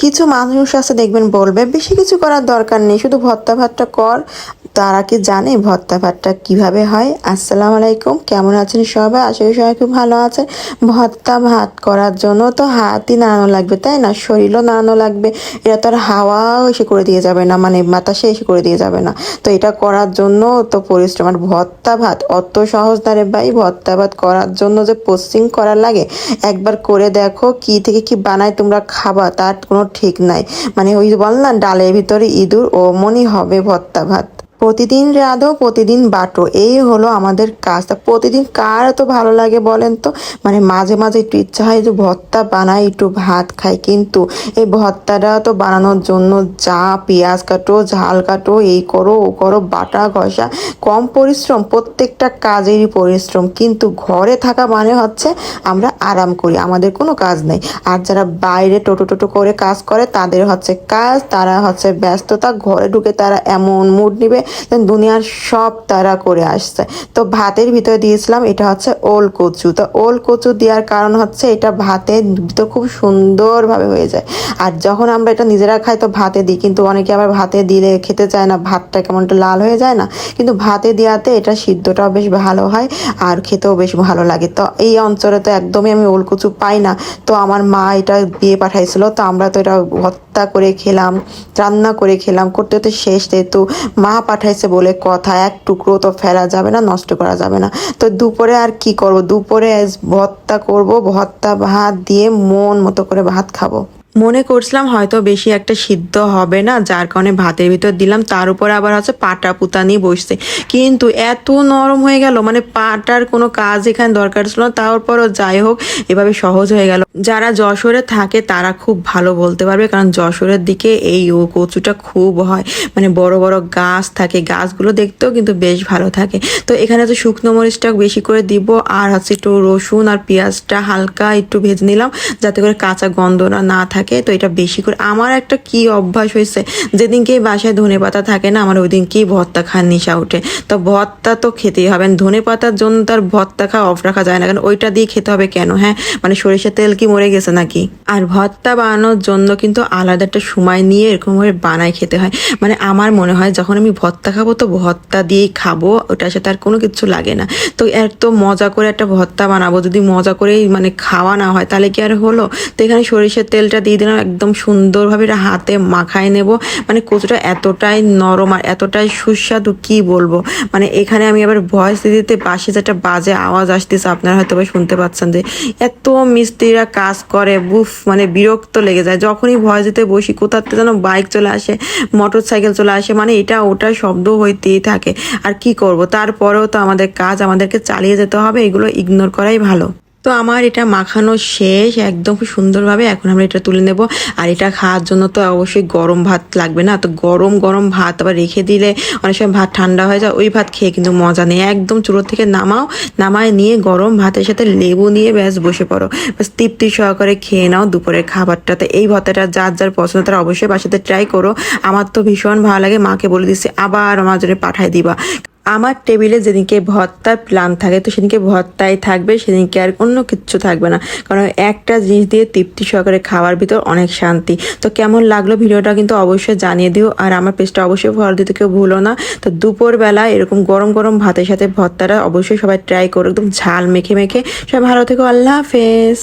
কিছু মানুষ আছে দেখবেন বলবে বেশি কিছু করার দরকার নেই, শুধু ভর্তা ভাতটা কর। তারা কি জানে ভর্তা ভাতটা কিভাবে হয়? আসসালামু আলাইকুম, কেমন আছেন সবাই? আশা করি সবাই খুব ভালো আছেন। ভর্তা ভাত করার জন্য তো হাতই নাড়ানো লাগবে, তাই না? শরীরও নাড়ানো লাগবে। এটা তো আর হাওয়াও এসে করে দিয়ে যাবে না, মানে বাতাসে এসে করে দিয়ে যাবে না। তো এটা করার জন্য তো পরিশ্রম। আর ভর্তা ভাত অত সহজ না রে ভাই। ভর্তা ভাত করার জন্য যে পোস্টিং করা লাগে, একবার করে দেখো কি থেকে কি বানায় তোমরা খাবা তার কোনো ঠিক নাই। মানে ওই যে বল না, ডালের ভিতরে ইঁদুর, ও মনি হবে ভর্তা ভাত। প্রতিদিন রাঁধো প্রতিদিন বাটো, এই হলো আমাদের কাজ। তা প্রতিদিন কার এত ভালো লাগে বলেন তো? মানে মাঝে মাঝে একটু ইচ্ছা হয় যে ভর্তা বানাই একটু ভাত খাই, কিন্তু এই ভর্তাটা তো বানানোর জন্য যা পেঁয়াজ কাটো, ঝাল কাটো, এই করো ও করো, বাটা ঘষা, কম পরিশ্রম, প্রত্যেকটা কাজেরই পরিশ্রম। কিন্তু ঘরে থাকা মানে হচ্ছে আমরা আরাম করি, আমাদের কোনো কাজ নেই। আর যারা বাইরে টোটো টোটো করে কাজ করে তাদের হচ্ছে কাজ, তারা হচ্ছে ব্যস্ততা। ঘরে ঢুকে তারা এমন মুড নিবে দুনিয়ার সব তারা করে আসছে। তো ভাতের ভিতরে দিয়েছিলাম এটা হচ্ছে ওল কচু। তো ওল কচু দেওয়ার কারণ হচ্ছে এটা ভাতের ভিতর খুব সুন্দরভাবে হয়ে যায়। আর যখন আমরা এটা নিজেরা খাই তো ভাতে দিই, কিন্তু অনেকে আবার ভাতে দিলে খেতে চায় না, ভাতটা কেমন একটা লাল হয়ে যায় না। কিন্তু ভাতে দেওয়াতে এটা সিদ্ধটাও বেশ ভালো হয় আর খেতেও বেশ ভালো লাগে। তো এই অঞ্চলে তো একদমই আমি ওল কচু পাই না, তো আমার মা এটা দিয়ে পাঠাইছিল। তো আমরা তো এটা ভর্তা করে খেলাম, রান্না করে খেলাম, করতে করতে শেষ। যেহেতু মা পাঠাইছে বলে কথা, এক টুকরো তো ফেলা যাবে না, নষ্ট করা যাবে না। তো দুপুরে আর কি করব, দুপুরে ভর্তা করব, ভর্তা ভাত দিয়ে মন মতো করে ভাত খাবো। মনে করছিলাম হয়তো বেশি একটা সিদ্ধ হবে না, যার কারণে ভাতের ভিতর দিলাম। তার উপরে আবার হচ্ছে পাটা পুতা নিয়ে বসছে, কিন্তু এত নরম হয়ে গেল, মানে পাটার কোনো কাজ এখানে দরকার ছিল না। তারপরও যাই হোক, এভাবে সহজ হয়ে গেল। যারা যশোরে থাকে তারা খুব ভালো বলতে পারবে, কারণ যশোরের দিকে এই কচুটা খুব হয়, মানে বড় বড় গাছ থাকে, গাছগুলো দেখতেও কিন্তু বেশ ভালো থাকে। তো এখানে তো শুকনো মরিচটা বেশি করে দিব, আর হচ্ছে একটু রসুন আর পেঁয়াজটা হালকা একটু ভেজে নিলাম, যাতে করে কাঁচা গন্ধটা না থাকে। তো এটা বেশি করে আমার একটা কি অভ্যাস হয়েছে, যেদিনকে বাসায় ধনেপাতা থাকে না, আমার ওই দিনকেই ভর্তা খাওয়ার নেশা ওঠে। তো ভর্তা তো খেতেই হবে, ধনেপাতার জন্য তার ভর্তা খাওয়া অফ রাখা যায় না, কারণ ওইটা দিয়ে খেতে হবে কেন? হ্যাঁ, মানে সরিষার তেল কি মরে গেছে নাকি? আর ভর্তা বানানোর জন্য কিন্তু আলাদা একটা সময় নিয়ে এরকম ভাবে বানায় খেতে হয়। মানে আমার মনে হয় যখন আমি ভর্তা খাবো তো ভর্তা দিয়েই খাবো, ওটার সাথে আর কোনো কিছু লাগে না। তো এত মজা করে একটা ভর্তা বানাবো, যদি মজা করেই মানে খাওয়া না হয় তাহলে কি আর হলো? তো এখানে সরিষার তেলটা দিয়ে দিলাম, একদম সুন্দরভাবে এটা হাতে মাখায় নেব। মানে কচুটা এতটাই নরম আর এতটাই সুস্বাদু কি বলবো। মানে এখানে আমি আবার ভয়েস দিতে পাশে যেটা বাজে আওয়াজ আসতেছে, আপনারা হয়তো শুনতে পাচ্ছেন যে এত মিস্ত্রিরা কাজ করে, বুফ, মানে বিরক্ত লেগে যায়। যখনই ভয়েস দিতে বসি কোথাতে যেন বাইক চলে আসে, মোটর সাইকেল চলে আসে, মানে এটা ওটা শব্দ হইতেই থাকে। আর কি করব, তারপরেও তো আমাদের কাজ, আমাদেরকে চালিয়ে যেতে হবে, এগুলো ইগনোর করাই ভালো। তো আমার এটা মাখানো শেষ একদম খুব সুন্দরভাবে। এখন আমরা এটা তুলে নেব। আর এটা খাওয়ার জন্য তো অবশ্যই গরম ভাত লাগবে না, তো গরম গরম ভাত আবার রেখে দিলে অনেক সময় ভাত ঠান্ডা হয়ে যায়, ওই ভাত খেয়ে কিন্তু মজা নেই। একদম চুলো থেকে নামাও, নামায় নিয়ে গরম ভাতের সাথে লেবু নিয়ে ব্যাস বসে পড়ো, ব্যাস তৃপ্তি সহকারে খেয়ে নাও দুপুরের খাবারটাতে। এই ভর্তাটা যার যার পছন্দ তারা অবশ্যই বাসাতে ট্রাই করো। আমার তো ভীষণ ভালো লাগে, মাকে বলে দিচ্ছি আবার আমার জন্য পাঠাই দিবা। আমার টেবিলে যেদিনকে ভর্তার প্ল্যান থাকে তো সেদিনকে ভর্তাই থাকবে, সেদিনকে আর অন্য কিচ্ছু থাকবে না, কারণ একটা জিনিস দিয়ে তৃপ্তি সহকারে খাওয়ার ভিতর অনেক শান্তি। তো কেমন লাগলো ভিডিওটা কিন্তু অবশ্যই জানিয়ে দিও, আর আমার পেজটা অবশ্যই ফলো দিতে কেউ ভুলো না। তো দুপুরবেলা এরকম গরম গরম ভাতের সাথে ভর্তাটা অবশ্যই সবাই ট্রাই করো, একদম ঝাল মেখে মেখে। সবাই ভালো থেকো, আল্লাহ হাফেজ।